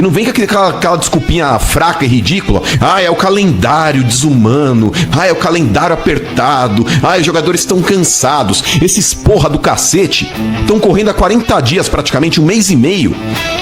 E não vem com aquela desculpinha fraca e ridícula. Ah, é o calendário desumano. Ah, é o calendário apertado. Ah, os jogadores estão cansados. Esses porra do cacete estão correndo há 40 dias, praticamente um mês e meio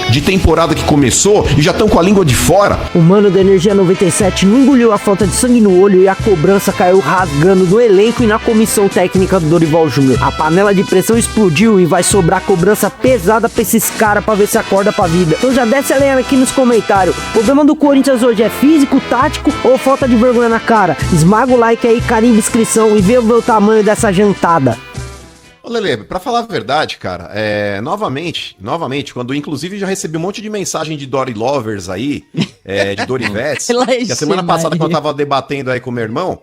de temporada que começou e já estão com a língua de fora. O mano da Energia 97 não engoliu a falta de sangue no olho e a cobrança caiu rasgando no elenco e na comissão técnica do Dorival Júnior. A panela de pressão explodiu e vai sobrar cobrança pesada pra esses caras pra ver se acorda pra vida. Então já desce a lenha aqui nos comentários. O problema do Corinthians hoje é físico, tático ou falta de vergonha na cara? Esmaga o like aí, carimba inscrição e vê o tamanho dessa jantada. Ô Lele, pra falar a verdade, cara, novamente, quando inclusive já recebi um monte de mensagem de Dory Lovers aí, de Dorivetes, que a semana passada quando eu tava debatendo aí com o meu irmão,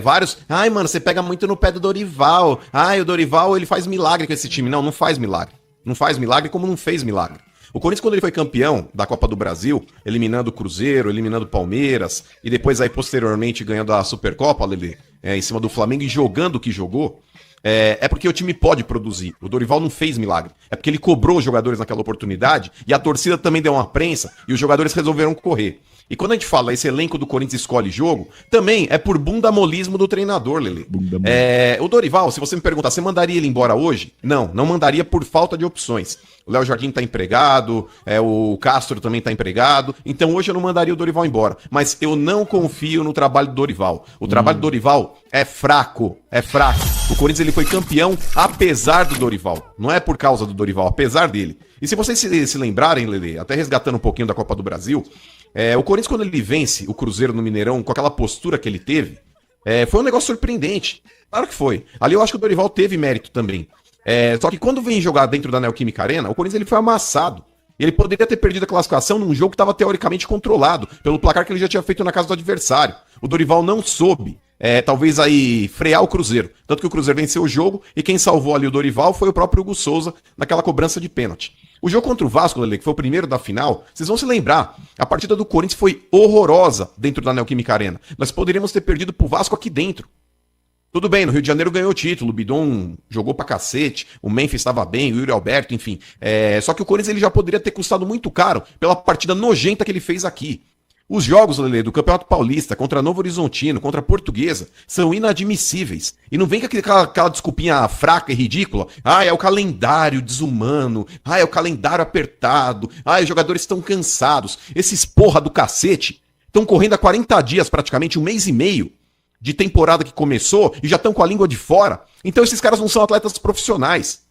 vários, ai mano, você pega muito no pé do Dorival, ai o Dorival ele faz milagre com esse time. Não faz milagre, não faz milagre como não fez milagre. O Corinthians, quando ele foi campeão da Copa do Brasil, eliminando o Cruzeiro, eliminando o Palmeiras, e depois aí posteriormente ganhando a Supercopa, Lele, em cima do Flamengo e jogando o que jogou, é porque o time pode produzir. O Dorival não fez milagre. É porque ele cobrou os jogadores naquela oportunidade e a torcida também deu uma prensa e os jogadores resolveram correr. E quando a gente fala esse elenco do Corinthians escolhe jogo, também é por bundamolismo do treinador, Lele. O Dorival, se você me perguntar, você mandaria ele embora hoje? Não mandaria por falta de opções. O Léo Jardim tá empregado, o Castro também tá empregado, então hoje eu não mandaria o Dorival embora. Mas eu não confio no trabalho do Dorival. O trabalho do Dorival é fraco, O Corinthians ele foi campeão apesar do Dorival. Não é por causa do Dorival, apesar dele. E se vocês se lembrarem, Lele, até resgatando um pouquinho da Copa do Brasil, o Corinthians quando ele vence o Cruzeiro no Mineirão, com aquela postura que ele teve, foi um negócio surpreendente. Claro que foi. Ali eu acho que o Dorival teve mérito também. Só que quando vem jogar dentro da Neoquímica Arena, o Corinthians ele foi amassado. Ele poderia ter perdido a classificação num jogo que estava teoricamente controlado, pelo placar que ele já tinha feito na casa do adversário. O Dorival não soube, talvez aí, frear o Cruzeiro. Tanto que o Cruzeiro venceu o jogo e quem salvou ali o Dorival foi o próprio Hugo Souza naquela cobrança de pênalti. O jogo contra o Vasco, Lele, que foi o primeiro da final, vocês vão se lembrar, a partida do Corinthians foi horrorosa dentro da Neoquímica Arena. Nós poderíamos ter perdido pro Vasco aqui dentro. Tudo bem, no Rio de Janeiro ganhou o título, o Bidon jogou pra cacete, o Memphis estava bem, o Yuri Alberto, enfim. Só que o Corinthians ele já poderia ter custado muito caro pela partida nojenta que ele fez aqui. Os jogos, Lele, do Campeonato Paulista contra Novo Horizontino, contra a Portuguesa, são inadmissíveis. E não vem com aquela desculpinha fraca e ridícula. Ah, é o calendário desumano. Ah, é o calendário apertado. Ah, os jogadores estão cansados. Esses porra do cacete estão correndo há 40 dias, praticamente um mês e meio, de temporada que começou e já estão com a língua de fora. Então esses caras não são atletas profissionais.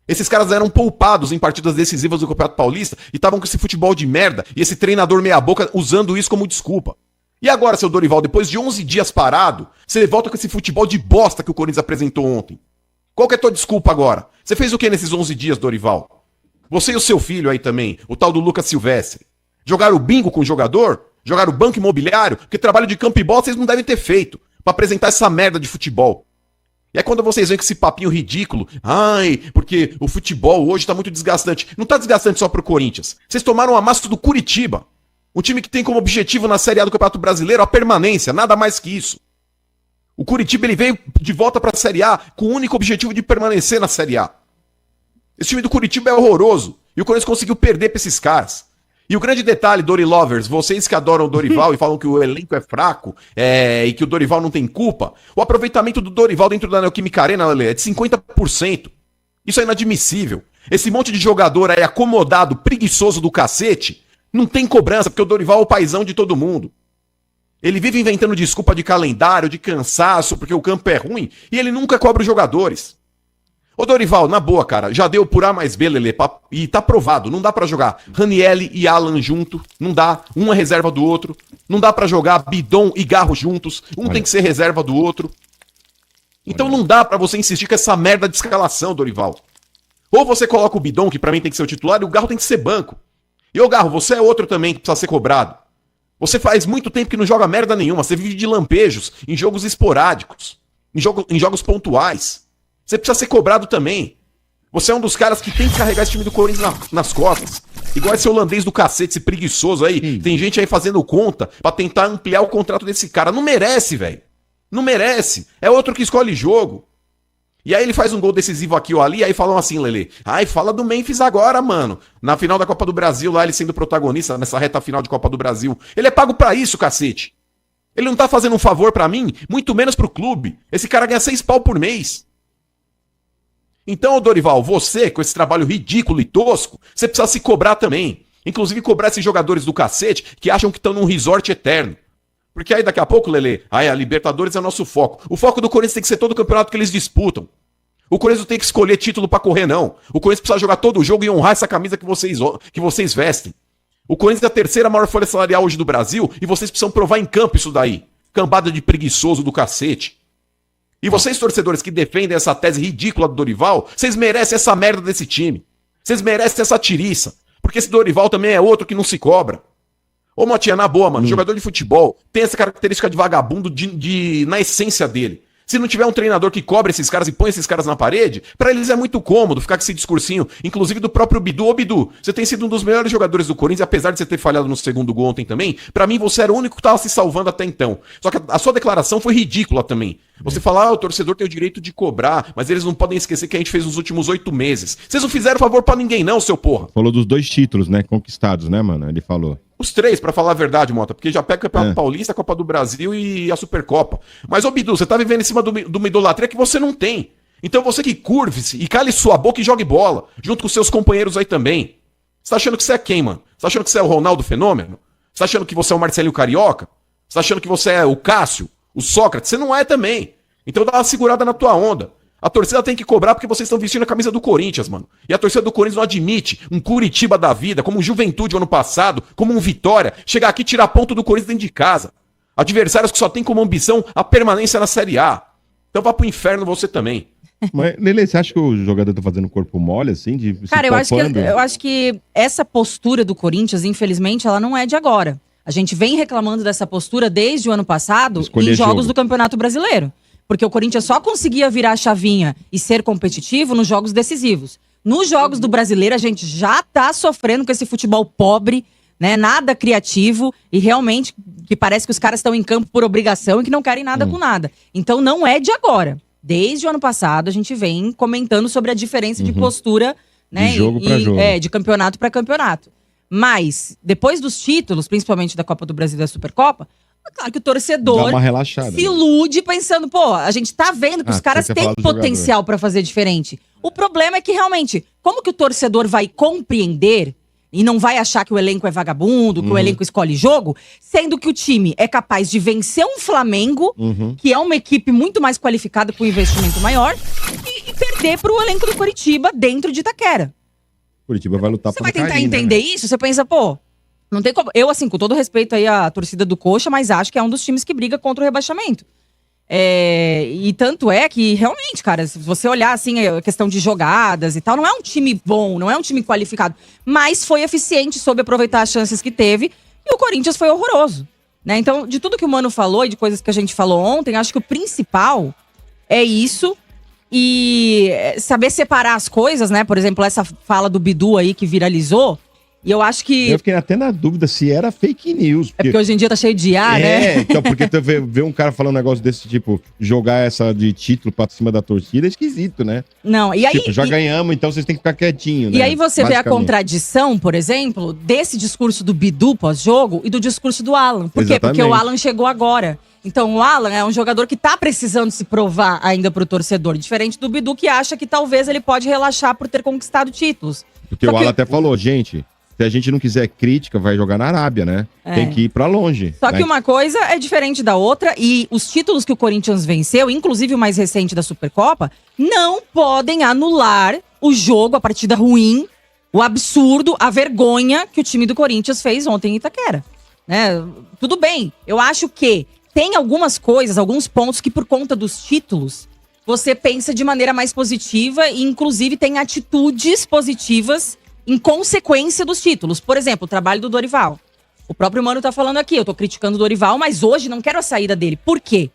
Esses caras eram poupados em partidas decisivas do Campeonato Paulista e estavam com esse futebol de merda e esse treinador meia boca usando isso como desculpa. E agora, seu Dorival, depois de 11 dias parado, você volta com esse futebol de bosta que o Corinthians apresentou ontem. Qual que é a tua desculpa agora? Você fez o que nesses 11 dias, Dorival? Você e o seu filho aí também, o tal do Lucas Silvestre. Jogaram bingo com o jogador? Jogaram banco imobiliário? Porque trabalho de campo e bola vocês não devem ter feito pra apresentar essa merda de futebol. E é quando vocês vêm com esse papinho ridículo, ai, porque o futebol hoje tá muito desgastante. Não tá desgastante só pro Corinthians. Vocês tomaram um amasso do Curitiba. Um time que tem como objetivo na Série A do Campeonato Brasileiro a permanência, nada mais que isso. O Curitiba ele veio de volta pra Série A com o único objetivo de permanecer na Série A. Esse time do Curitiba é horroroso. E o Corinthians conseguiu perder pra esses caras. E o grande detalhe, Dori Lovers, vocês que adoram o Dorival e falam que o elenco é fraco e que o Dorival não tem culpa, o aproveitamento do Dorival dentro da Neoquímica Arena, Lelê, é de 50%. Isso é inadmissível. Esse monte de jogador aí acomodado, preguiçoso do cacete, não tem cobrança, porque o Dorival é o paizão de todo mundo. Ele vive inventando desculpa de calendário, de cansaço, porque o campo é ruim, e ele nunca cobra os jogadores. Ô Dorival, na boa, cara, já deu por A mais B, Lelê, e tá provado, não dá pra jogar Ranielli e Alan junto, não dá, um é reserva do outro, não dá pra jogar Bidon e Garro juntos, tem que ser reserva do outro. Então não dá pra você insistir com essa merda de escalação, Dorival. Ou você coloca o Bidon, que pra mim tem que ser o titular, e o Garro tem que ser banco. E ô Garro, você é outro também que precisa ser cobrado. Você faz muito tempo que não joga merda nenhuma, você vive de lampejos, em jogos esporádicos, em jogos pontuais. Você precisa ser cobrado também. Você é um dos caras que tem que carregar esse time do Corinthians nas costas. Igual esse holandês do cacete, esse preguiçoso aí. Tem gente aí fazendo conta pra tentar ampliar o contrato desse cara. Não merece, velho. Não merece. É outro que escolhe jogo. E aí ele faz um gol decisivo aqui ou ali, aí falam assim, Lelê. Ai, fala do Memphis agora, mano. Na final da Copa do Brasil, lá ele sendo protagonista, nessa reta final de Copa do Brasil. Ele é pago pra isso, cacete. Ele não tá fazendo um favor pra mim, muito menos pro clube. Esse cara ganha 6 pau por mês. Então, Dorival, você, com esse trabalho ridículo e tosco, você precisa se cobrar também. Inclusive cobrar esses jogadores do cacete que acham que estão num resort eterno. Porque aí daqui a pouco, Lelê, a Libertadores é o nosso foco. O foco do Corinthians tem que ser todo o campeonato que eles disputam. O Corinthians não tem que escolher título pra correr, não. O Corinthians precisa jogar todo o jogo e honrar essa camisa que vocês vestem. O Corinthians é a terceira maior folha salarial hoje do Brasil e vocês precisam provar em campo isso daí. Cambada de preguiçoso do cacete. E vocês, torcedores que defendem essa tese ridícula do Dorival, vocês merecem essa merda desse time. Vocês merecem essa tiriça. Porque esse Dorival também é outro que não se cobra. Ô, Motinha, na boa, mano, jogador de futebol tem essa característica de vagabundo na essência dele. Se não tiver um treinador que cobre esses caras e põe esses caras na parede, pra eles é muito cômodo ficar com esse discursinho, inclusive do próprio Bidu. Ô, Bidu, você tem sido um dos melhores jogadores do Corinthians, apesar de você ter falhado no segundo gol ontem também, pra mim você era o único que tava se salvando até então. Só que a sua declaração foi ridícula também. Você fala, o torcedor tem o direito de cobrar, mas eles não podem esquecer que a gente fez nos últimos 8 meses. Vocês não fizeram favor pra ninguém não, seu porra. Falou dos 2 títulos, né, conquistados, né, mano? Ele falou. Os 3, pra falar a verdade, Mota, porque já pega o Campeonato Paulista, a Copa do Brasil e a Supercopa. Mas, ô Bidu, você tá vivendo em cima de uma idolatria que você não tem. Então você que curve-se e cale sua boca e jogue bola, junto com seus companheiros aí também. Você tá achando que você é quem, mano? Você tá achando que você é o Ronaldo Fenômeno? Você tá achando que você é o Marcelinho Carioca? Você tá achando que você é o Cássio, o Sócrates? Você não é também. Então dá uma segurada na tua onda. A torcida tem que cobrar porque vocês estão vestindo a camisa do Corinthians, mano. E a torcida do Corinthians não admite um Curitiba da vida, como um Juventude ano passado, como um Vitória, chegar aqui e tirar ponto do Corinthians dentro de casa. Adversários que só tem como ambição a permanência na Série A. Então vá pro inferno você também. Mas, Lelê, você acha que o jogador tá fazendo corpo mole, assim? De Cara, eu acho que essa postura do Corinthians, infelizmente, ela não é de agora. A gente vem reclamando dessa postura desde o ano passado em jogos do Campeonato Brasileiro. Porque o Corinthians só conseguia virar a chavinha e ser competitivo nos jogos decisivos. Nos jogos do Brasileiro, a gente já tá sofrendo com esse futebol pobre, né? Nada criativo e realmente que parece que os caras estão em campo por obrigação e que não querem nada com nada. Então não é de agora. Desde o ano passado, a gente vem comentando sobre a diferença de postura, né? De jogo pra jogo. De campeonato para campeonato. Mas, depois dos títulos, principalmente da Copa do Brasil e da Supercopa, claro que o torcedor se ilude pensando, pô, a gente tá vendo que os caras têm potencial pra fazer diferente. O problema é que realmente, como que o torcedor vai compreender e não vai achar que o elenco é vagabundo, que o elenco escolhe jogo, sendo que o time é capaz de vencer um Flamengo, que é uma equipe muito mais qualificada com um investimento maior, e perder pro elenco do Curitiba dentro de Itaquera. Curitiba vai lutar por Você vai tentar entender isso? Você pensa, pô, não tem como. Eu, assim, com todo respeito aí à torcida do Coxa, mas acho que é um dos times que briga contra o rebaixamento. E tanto é que, realmente, cara, se você olhar, assim, a questão de jogadas e tal, não é um time bom, não é um time qualificado, mas foi eficiente, soube aproveitar as chances que teve, e o Corinthians foi horroroso, né? Então, de tudo que o Mano falou e de coisas que a gente falou ontem, acho que o principal é isso. E saber separar as coisas, né? Por exemplo, essa fala do Bidu aí que viralizou. E eu acho que... Eu fiquei até na dúvida se era fake news. Porque hoje em dia tá cheio de ar, né? Então, porque tu vê um cara falando um negócio desse tipo, jogar essa de título pra cima da torcida é esquisito, né? Não, e aí... Tipo, já ganhamos, então vocês têm que ficar quietinho, né? E aí você vê a contradição, por exemplo, desse discurso do Bidu pós-jogo e do discurso do Alan. Por quê? Porque o Alan chegou agora. Então o Alan é um jogador que tá precisando se provar ainda pro torcedor. Diferente do Bidu, que acha que talvez ele pode relaxar por ter conquistado títulos. Porque o Alan até falou, gente... Se a gente não quiser crítica, vai jogar na Arábia, né? Tem que ir pra longe. Só que uma coisa é diferente da outra, e os títulos que o Corinthians venceu, inclusive o mais recente da Supercopa, não podem anular o jogo, a partida ruim, o absurdo, a vergonha que o time do Corinthians fez ontem em Itaquera. Né? Tudo bem, eu acho que tem algumas coisas, alguns pontos que por conta dos títulos, você pensa de maneira mais positiva e inclusive tem atitudes positivas em consequência dos títulos. Por exemplo, o trabalho do Dorival. O próprio Mano tá falando aqui, eu tô criticando o Dorival, mas hoje não quero a saída dele. Por quê?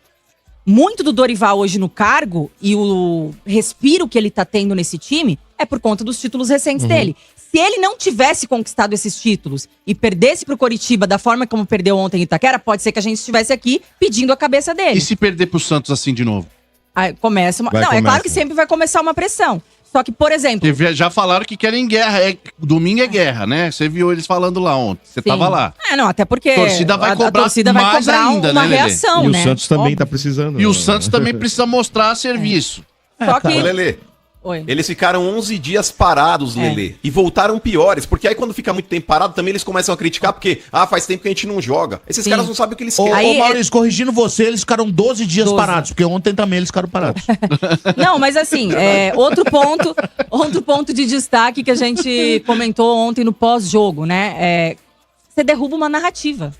Muito do Dorival hoje no cargo e o respiro que ele tá tendo nesse time é por conta dos títulos recentes dele. Se ele não tivesse conquistado esses títulos e perdesse pro Coritiba da forma como perdeu ontem em Itaquera, pode ser que a gente estivesse aqui pedindo a cabeça dele. E se perder pro Santos assim de novo? Aí começa uma... Não, é claro que sempre vai começar uma pressão. Só que, por exemplo... Já falaram que querem guerra. Domingo é guerra, né? Você viu eles falando lá ontem. Você tava lá. Não, até porque... A torcida vai cobrar mais ainda, uma né, reação, e né? o Santos também tá precisando. E o Santos também precisa mostrar serviço. Só que... Lelê, eles ficaram 11 dias parados, Lelê, e voltaram piores, porque aí quando fica muito tempo parado, também eles começam a criticar, porque, faz tempo que a gente não joga. Esses caras não sabem o que eles querem. Ô, Maurício, corrigindo você, eles ficaram 12 dias parados, porque ontem também eles ficaram parados. Não, mas assim, outro ponto de destaque que a gente comentou ontem no pós-jogo, né? Você derruba uma narrativa.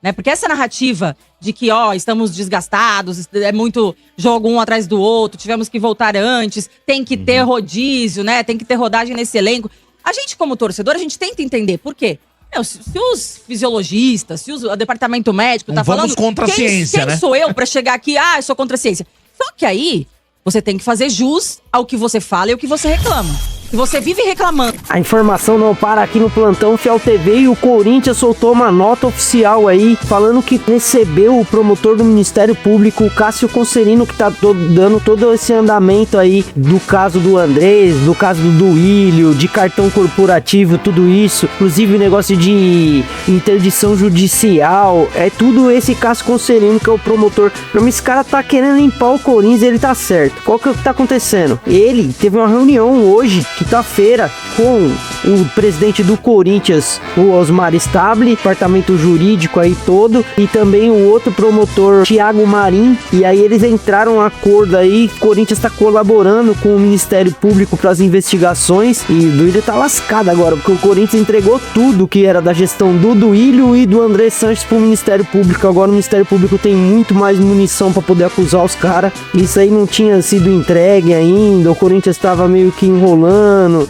Né? Porque essa narrativa de que, estamos desgastados, é muito jogo um atrás do outro, tivemos que voltar antes, tem que ter rodízio, né? Tem que ter rodagem nesse elenco. A gente, como torcedor, a gente tenta entender por quê. Se os fisiologistas, se o departamento médico tá falando... Vamos contra a ciência, né? Quem sou eu pra chegar aqui, eu sou contra a ciência? Só que aí, você tem que fazer jus ao que você fala e ao que você reclama. E você vive reclamando. A informação não para aqui no plantão Fiel TV e o Corinthians soltou uma nota oficial aí falando que recebeu o promotor do Ministério Público, o Cássio Concerino, que tá dando todo esse andamento aí do caso do Andrés, do caso do Duílio, de cartão corporativo, tudo isso, inclusive o negócio de interdição judicial, tudo esse Cássio Concerino que é o promotor. Pra mim esse cara tá querendo limpar o Corinthians, ele tá certo. Qual que é o que tá acontecendo? Ele teve uma reunião hoje, quinta-feira, com o presidente do Corinthians, o Osmar Stabile, departamento jurídico aí todo, e também o outro promotor, Thiago Marim, e aí eles entraram em acordo aí, o Corinthians tá colaborando com o Ministério Público para as investigações, e o Duílio tá lascado agora, porque o Corinthians entregou tudo que era da gestão do Duílio e do André Sanches pro Ministério Público. Agora o Ministério Público tem muito mais munição para poder acusar os caras. Isso aí não tinha sido entregue ainda, o Corinthians estava meio que enrolando.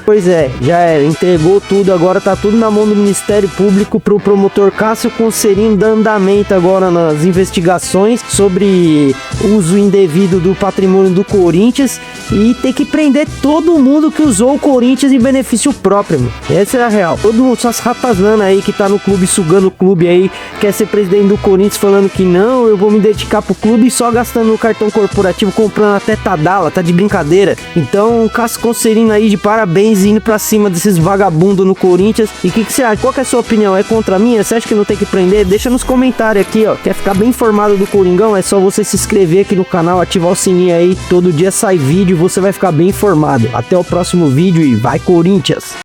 Pois já era, entregou tudo, agora tá tudo na mão do Ministério Público pro promotor Cássio Concerino dar andamento agora nas investigações sobre uso indevido do patrimônio do Corinthians e ter que prender todo mundo que usou o Corinthians em benefício próprio, mano. Essa é a real. Todo mundo, só as ratazanas aí que tá no clube, sugando o clube aí, quer ser presidente do Corinthians falando que não, eu vou me dedicar pro clube e só gastando no cartão corporativo, comprando até Tadala, tá de brincadeira. Então o Cássio Concerino aí de parabéns indo pra cima desses vagabundos no Corinthians. E o que você acha? Qual que é a sua opinião? É contra a minha? Você acha que não tem que prender? Deixa nos comentários aqui, ó. Quer ficar bem informado do Coringão? É só você se inscrever aqui no canal, ativar o sininho aí. Todo dia sai vídeo e você vai ficar bem informado. Até o próximo vídeo e vai Corinthians!